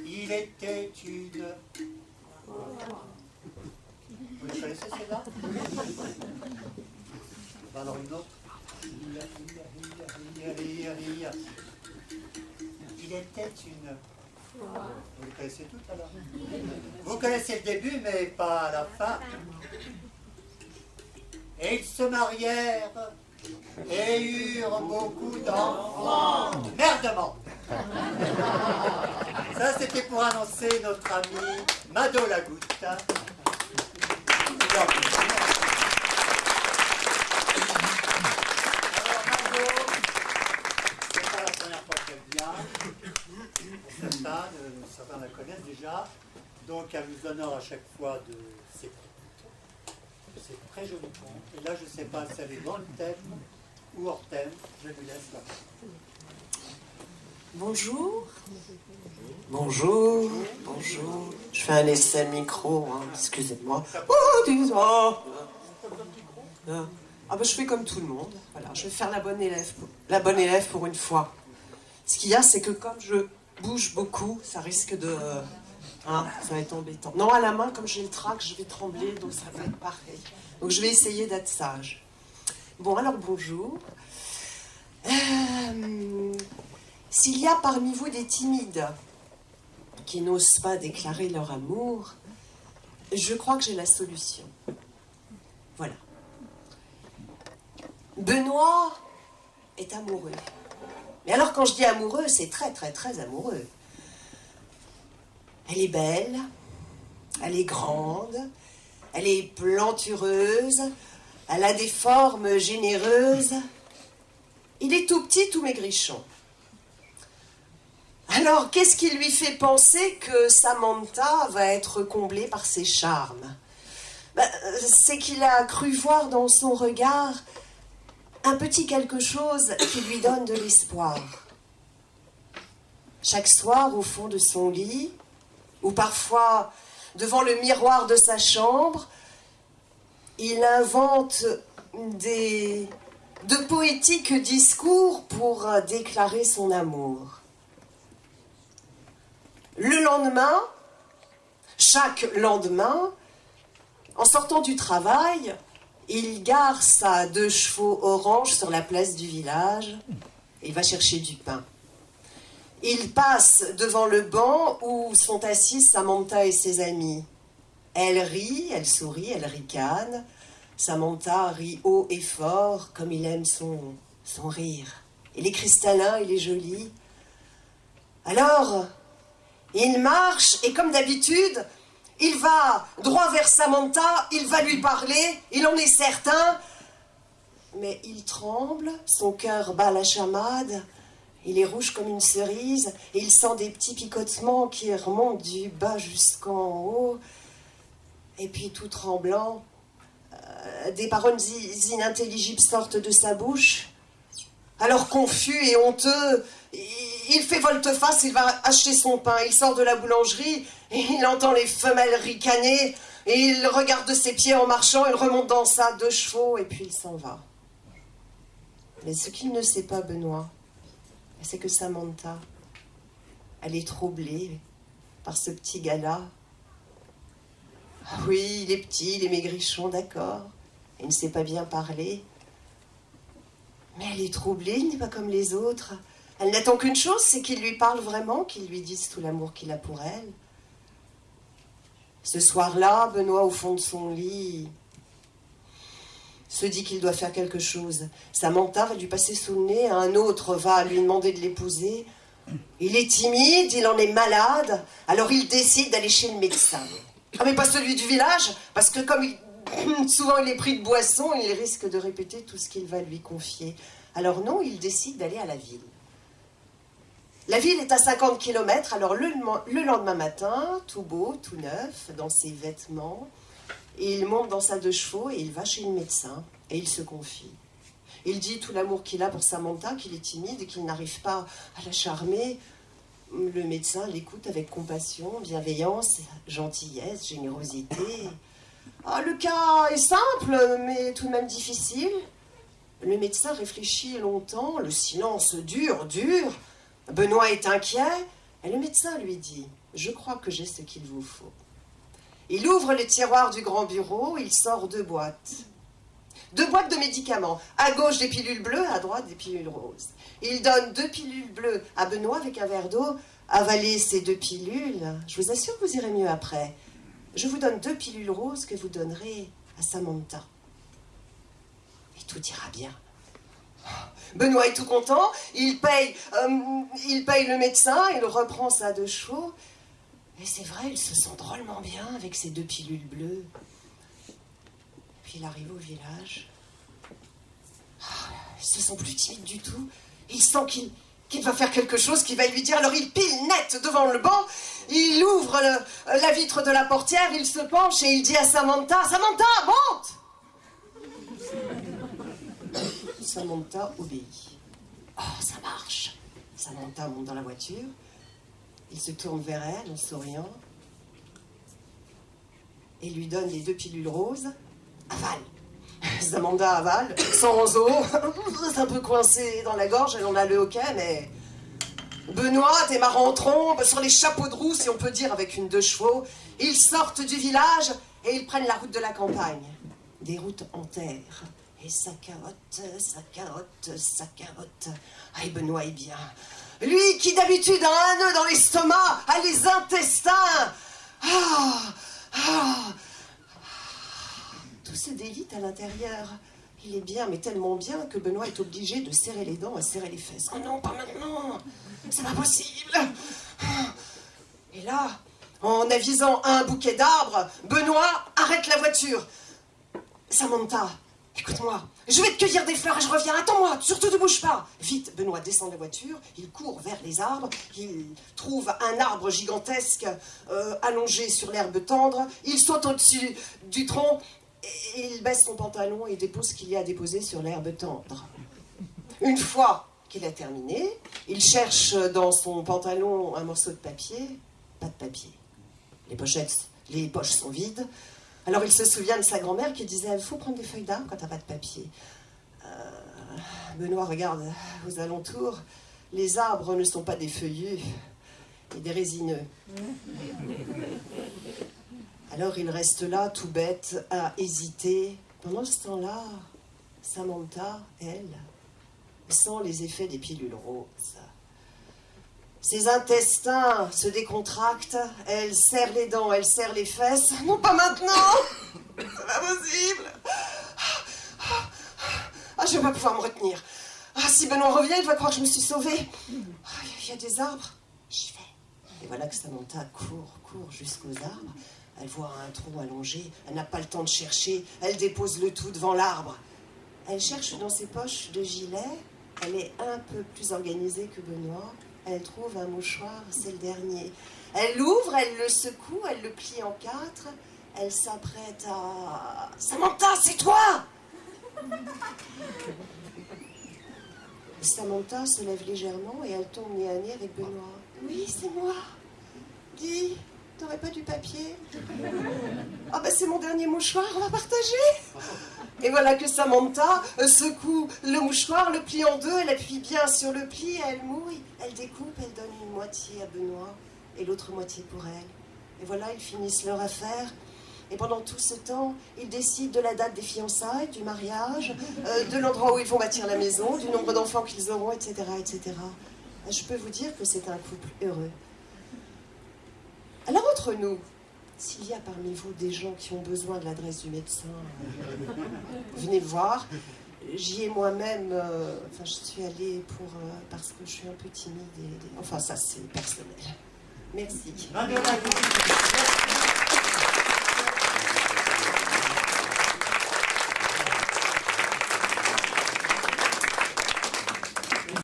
Il était une... Vous le connaissez celle-là? Alors une autre. Il était une... Vous le connaissez toutes alors? Vous connaissez le début, mais pas à la fin. Et ils se marièrent et eurent beaucoup d'enfants. Merdement! Ça, c'était pour annoncer notre amie Mado Lagoutte. Alors, Mado, c'est pas la première fois qu'elle vient. Certains la connaissent déjà. Donc, elle nous honore à chaque fois de ses contes. C'est très joli conte. Et là, je ne sais pas si elle est dans le thème ou hors thème. Je lui laisse là. Bonjour. Bonjour. Bonjour. Je fais un essai micro, hein. Excusez-moi. Oh, dis-moi. Ah ben, je fais comme tout le monde. Voilà, je vais faire la bonne élève pour une fois. Ce qu'il y a, c'est que comme je bouge beaucoup, ça risque de... Hein, ça va être embêtant. Non, à la main, comme j'ai le trac, je vais trembler, donc ça va être pareil. Donc je vais essayer d'être sage. Bon, alors bonjour. S'il y a parmi vous des timides qui n'osent pas déclarer leur amour, je crois que j'ai la solution. Voilà. Benoît est amoureux. Mais alors quand je dis amoureux, c'est très très très amoureux. Elle est belle, elle est grande, elle est plantureuse, elle a des formes généreuses. Il est tout petit, tout maigrichon. Alors, qu'est-ce qui lui fait penser que Samantha va être comblée par ses charmes? C'est qu'il a cru voir dans son regard un petit quelque chose qui lui donne de l'espoir. Chaque soir, au fond de son lit, ou parfois devant le miroir de sa chambre, il invente de poétiques discours pour déclarer son amour. Le lendemain, chaque lendemain, en sortant du travail, il gare sa 2 chevaux orange sur la place du village et va chercher du pain. Il passe devant le banc où sont assises Samantha et ses amis. Elle rit, elle sourit, elle ricane. Samantha rit haut et fort, comme il aime son rire. Il est cristallin, il est joli. Alors, il marche et comme d'habitude, il va droit vers Samantha, il va lui parler, il en est certain. Mais il tremble, son cœur bat la chamade. Il est rouge comme une cerise et il sent des petits picotements qui remontent du bas jusqu'en haut. Et puis tout tremblant, des paroles inintelligibles sortent de sa bouche. Alors confus et honteux, il fait volte-face, il va acheter son pain. Il sort de la boulangerie et il entend les femelles ricaner. Et il regarde ses pieds en marchant, il remonte dans sa 2 chevaux et puis il s'en va. Mais ce qu'il ne sait pas, Benoît, c'est que Samantha, elle est troublée par ce petit gars-là. Ah oui, il est petit, il est maigrichon, d'accord. Il ne sait pas bien parler. Mais elle est troublée, il n'est pas comme les autres. Elle n'attend qu'une chose, c'est qu'il lui parle vraiment, qu'il lui dise tout l'amour qu'il a pour elle. Ce soir-là, Benoît, au fond de son lit, se dit qu'il doit faire quelque chose. Samantha va lui passer sous le nez, un autre va lui demander de l'épouser. Il est timide, il en est malade, alors il décide d'aller chez le médecin. Ah mais pas celui du village, parce que comme souvent il est pris de boisson, il risque de répéter tout ce qu'il va lui confier. Alors non, il décide d'aller à la ville. La ville est à 50 km, alors le lendemain matin, tout beau, tout neuf, dans ses vêtements, il monte dans sa 2 chevaux et il va chez le médecin et il se confie. Il dit tout l'amour qu'il a pour Samantha, qu'il est timide et qu'il n'arrive pas à la charmer. Le médecin l'écoute avec compassion, bienveillance, gentillesse, générosité. Ah, le cas est simple, mais tout de même difficile. Le médecin réfléchit longtemps, le silence dure. Benoît est inquiet, et le médecin lui dit « Je crois que j'ai ce qu'il vous faut ». Il ouvre le tiroir du grand bureau, il sort 2 boîtes. 2 boîtes de médicaments. À gauche des pilules bleues, à droite des pilules roses. Il donne 2 pilules bleues à Benoît avec un verre d'eau. Avalez ces 2 pilules, je vous assure que vous irez mieux après. Je vous donne 2 pilules roses que vous donnerez à Samantha. Et tout ira bien. Benoît est tout content, il paye le médecin, il reprend sa 2 chevaux. Et c'est vrai, il se sent drôlement bien avec ces 2 pilules bleues. Puis il arrive au village. Il se sent plus timide du tout. Il sent qu'il va faire quelque chose, qu'il va lui dire. Alors il pile net devant le banc, il ouvre la vitre de la portière, il se penche et il dit à Samantha, « Samantha, monte !» Samantha obéit. Oh, ça marche. Samantha monte dans la voiture. Il se tourne vers elle en souriant et lui donne les 2 pilules roses. Avale. Samantha avale, sans eau. C'est un peu coincé dans la gorge, elle en a le hoquet, mais... Benoît démarre en trombe sur les chapeaux de roue, si on peut dire, avec une 2 chevaux. Ils sortent du village et ils prennent la route de la campagne. Des routes en terre. Et ça carotte. Ah, et Benoît est bien. Lui qui d'habitude a un nœud dans l'estomac, a les intestins. Tout se délite à l'intérieur. Il est bien, mais tellement bien que Benoît est obligé de serrer les dents et serrer les fesses. Oh non, pas maintenant. C'est pas possible. Et là, en avisant un bouquet d'arbres, Benoît arrête la voiture. Samantha, écoute-moi, je vais te cueillir des fleurs et je reviens. Attends-moi, surtout ne bouge pas. Vite, Benoît descend de la voiture, il court vers les arbres, il trouve un arbre gigantesque allongé sur l'herbe tendre, il saute au-dessus du tronc et il baisse son pantalon et dépose ce qu'il y a à déposer sur l'herbe tendre. Une fois qu'il a terminé, il cherche dans son pantalon un morceau de papier, pas de papier. Les poches sont vides. Alors il se souvient de sa grand-mère qui disait « Il faut prendre des feuilles d'arbre quand t'as pas de papier ». Benoît regarde aux alentours. Les arbres ne sont pas des feuillus, mais des résineux. Alors il reste là, tout bête, à hésiter. Pendant ce temps-là, Samantha, elle, sent les effets des pilules roses. Ses intestins se décontractent, elle serre les dents, elle serre les fesses. Non, pas maintenant! C'est pas possible! Ah, je vais pas pouvoir me retenir. Ah, si Benoît revient, il va croire que je me suis sauvée. Ah, il y a des arbres, j'y vais. Et voilà que Samantha court jusqu'aux arbres. Elle voit un trou allongé, elle n'a pas le temps de chercher, elle dépose le tout devant l'arbre. Elle cherche dans ses poches de gilet, elle est un peu plus organisée que Benoît. Elle trouve un mouchoir, c'est le dernier. Elle l'ouvre, elle le secoue, elle le plie en 4. Elle s'apprête à... Samantha, c'est toi! Samantha se lève légèrement et elle tombe nez à nez avec Benoît. Oui, c'est moi. Dis, t'aurais pas du papier? Ah ben c'est mon dernier mouchoir, on va partager. Et voilà que Samantha secoue le mouchoir, le plie en 2, elle appuie bien sur le pli, elle mouille, elle découpe, elle donne une moitié à Benoît et l'autre moitié pour elle. Et voilà, ils finissent leur affaire. Et pendant tout ce temps, ils décident de la date des fiançailles, du mariage, de l'endroit où ils vont bâtir la maison, du nombre d'enfants qu'ils auront, etc., etc. Je peux vous dire que c'est un couple heureux. Alors entre nous, s'il y a parmi vous des gens qui ont besoin de l'adresse du médecin, venez me voir. J'y ai moi-même, je suis allée parce que je suis un peu timide. Enfin, ça c'est personnel. Merci.